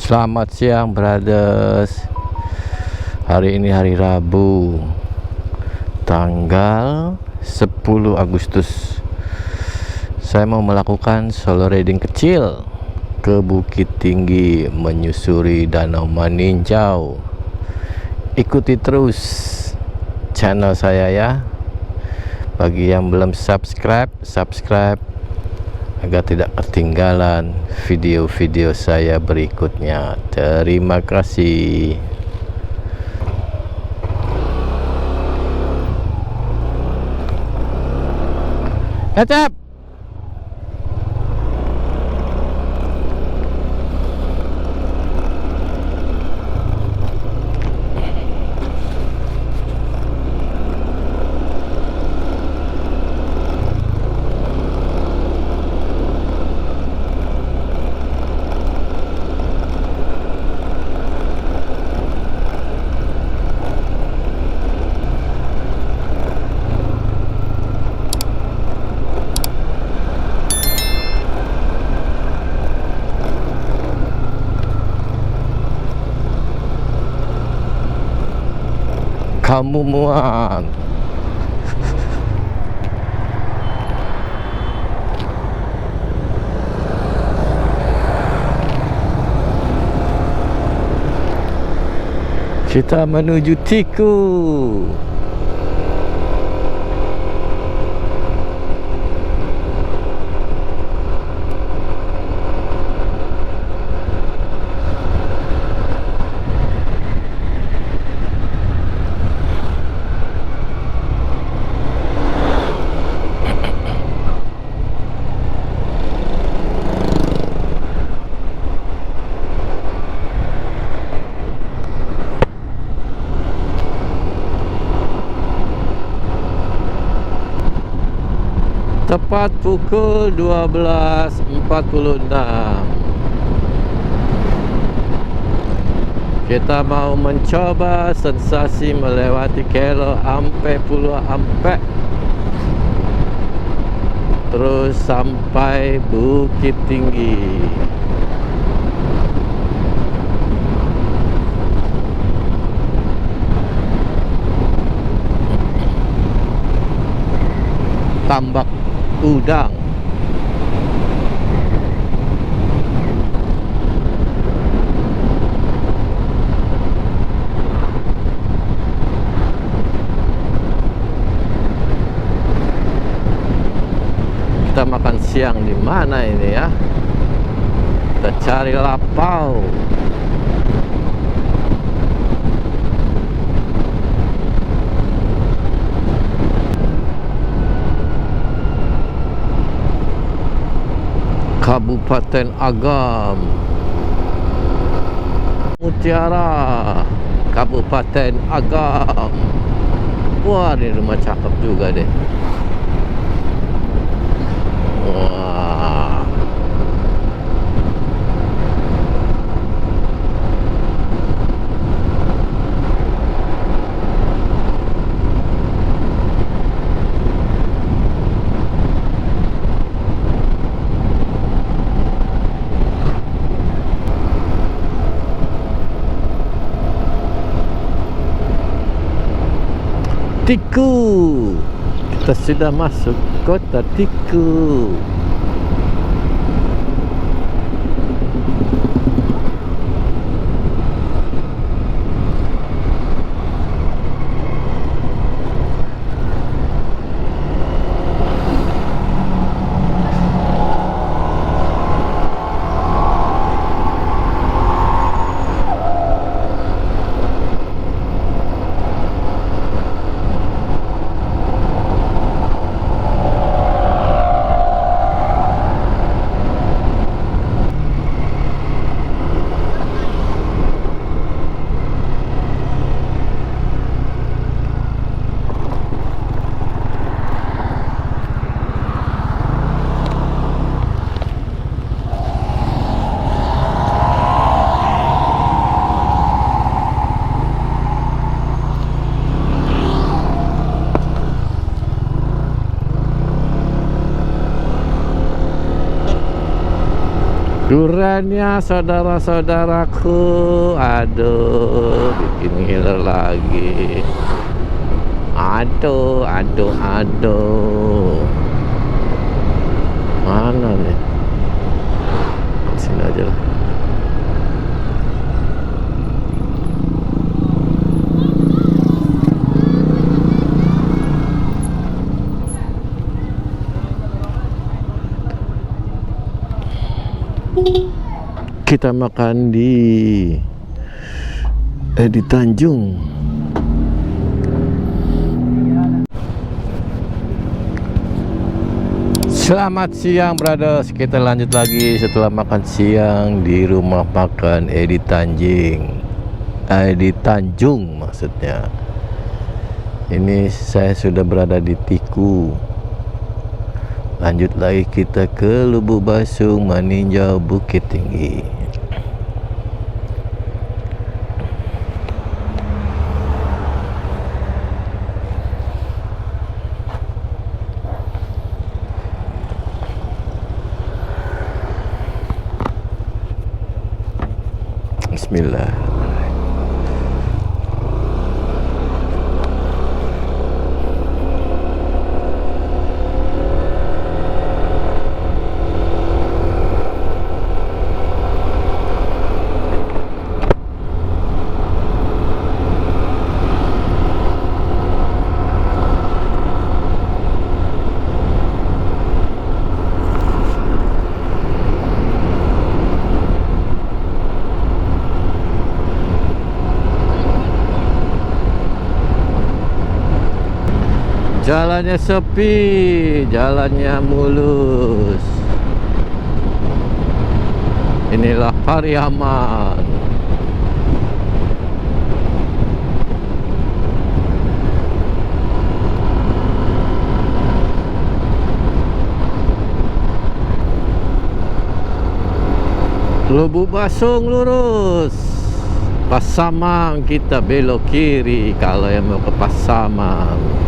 Selamat siang brothers. Hari ini hari Rabu, tanggal 10 Agustus. Saya mau melakukan solo riding kecil ke Bukit Tinggi, menyusuri Danau Maninjau. Ikuti terus channel saya ya. Bagi yang belum subscribe agar tidak ketinggalan video-video saya berikutnya. Terima kasih. Kecap. Kamu muat. Kita menuju Tiku. Tepat pukul 12.46 kita mau mencoba sensasi melewati Kelo Ampe Pulau Ampe, terus sampai Bukit Tinggi. Tambak Udang. Kita makan siang di mana ini ya? Kita cari lapau. Kabupaten Agam, Mutiara, Kabupaten Agam. Wah, ini rumah cakep juga deh. Wah. Tiku. Kita sudah masuk kota Tiku. Duriannya saudara-saudaraku, aduh, bikin ngiler lagi. Aduh, aduh, aduh. Mana nih? Sini aja lah. Kita makan di Tanjung. Selamat siang brothers, kita lanjut lagi setelah makan siang di rumah makan Edi Tanjung maksudnya. Ini saya sudah berada di Tiku. Lanjut lagi kita ke Lubuk Basung, meninjau Bukit Tinggi. Bismillah. Jalannya sepi, jalannya mulus. Inilah Pariaman. Lubuk Basung lurus. Pasaman kita belok kiri kalau yang mau ke Pasaman.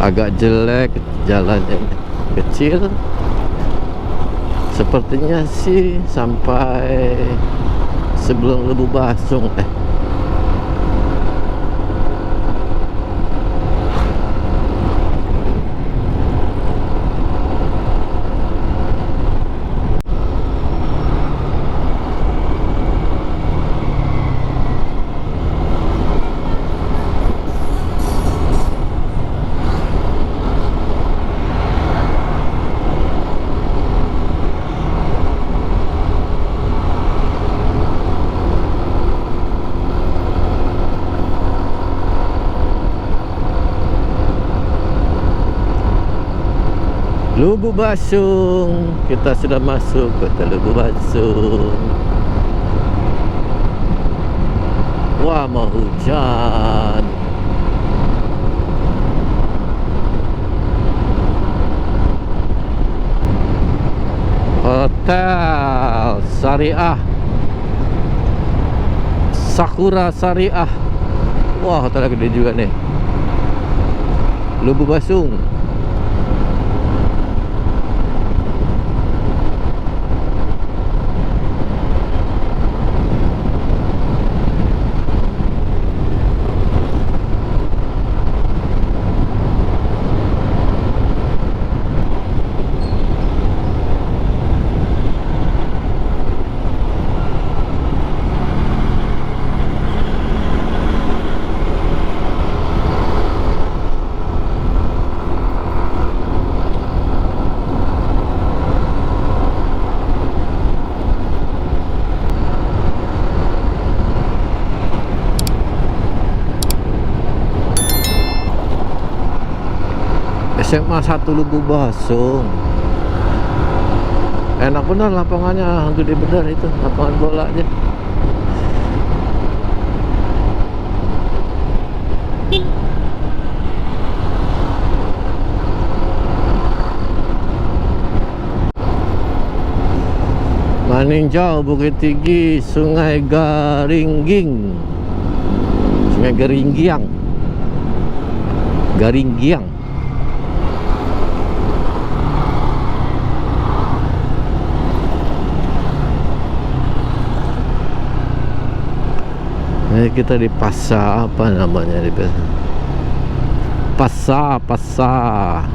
Agak jelek, jalannya kecil. Sepertinya sih sampai sebelum Lubuk Basung. Lubuk Basung, kita sudah masuk ke Lubuk Basung. Wah, mau hujan. Hotel Syariah Sakura Syariah. Wah, hotel gede juga nih. Lubuk Basung. SMA 1 Lubuk Basung. Enak bener lapangannya, gede bener itu lapangan bolanya. Maninjau, Bukit Tinggi, Sungai Garingging, Sungai Garinggiang, Garinggiang. Ini kita di pasar, apa namanya di pasar? Pasar.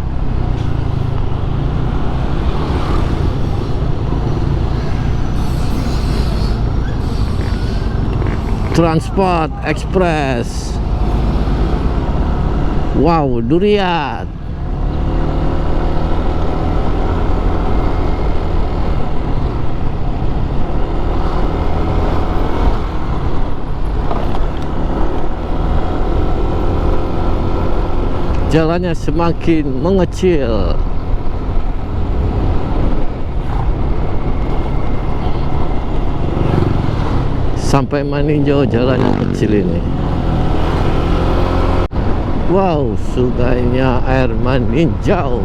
Transport Express. Wow, durian. Jalannya semakin mengecil. Sampai Maninjau jalannya kecil ini. Wow, sungainya air Maninjau.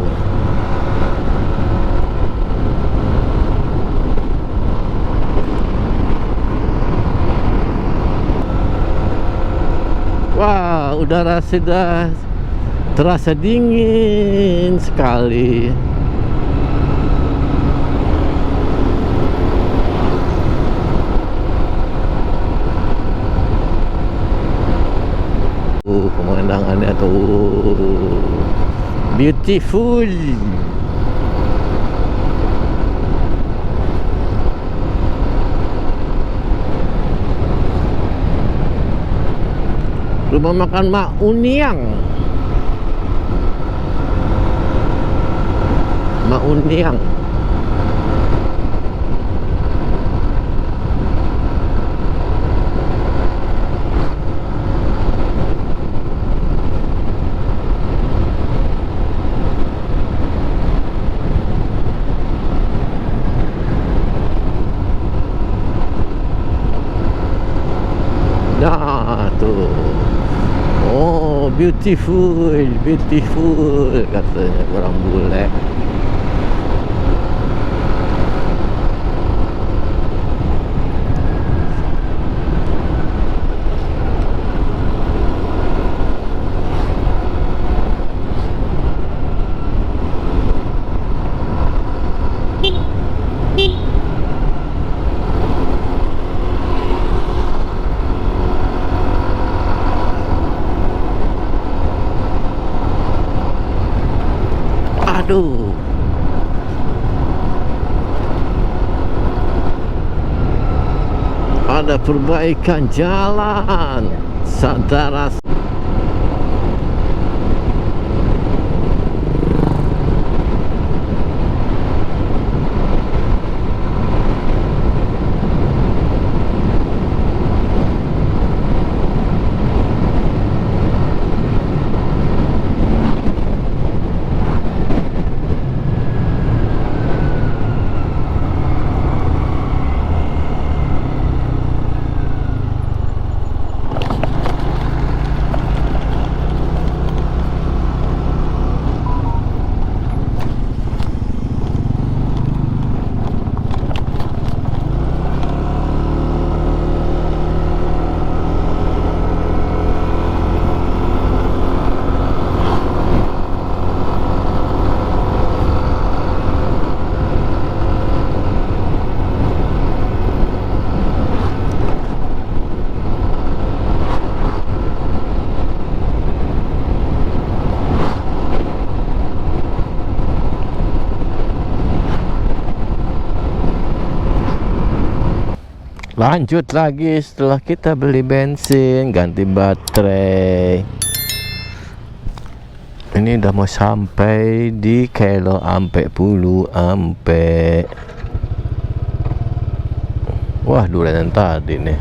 Wah, udara sudah terasa dingin sekali. Pemandangannya tuh beautiful. Rumah makan Mak Uniang. Mak Uniang. Nah, tuh. Oh, beautiful, beautiful katanya orang bule. Aduh. Ada perbaikan jalan, saudara. Lanjut lagi setelah kita beli bensin, ganti baterai. Ini udah mau sampai di Kelo Ampe Pulu Ampe. Wah, durian tadi nih.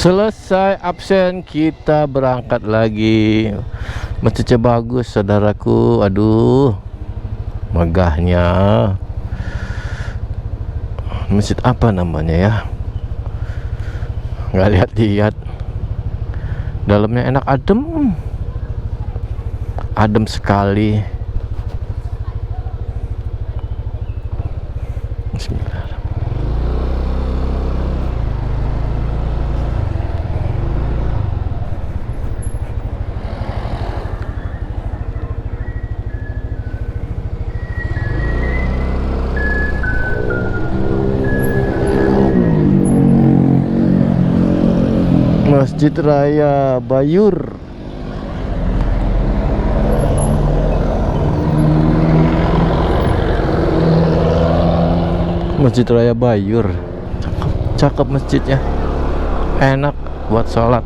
Selesai absen, kita berangkat lagi. Masjidnya bagus, saudaraku. Aduh, megahnya. Masjid apa namanya ya, nggak lihat-lihat. Dalamnya enak, adem sekali. Bismillahirrahmanirrahim. Masjid Raya Bayur. Masjid Raya Bayur. Cakep, cakep masjidnya. Enak buat sholat.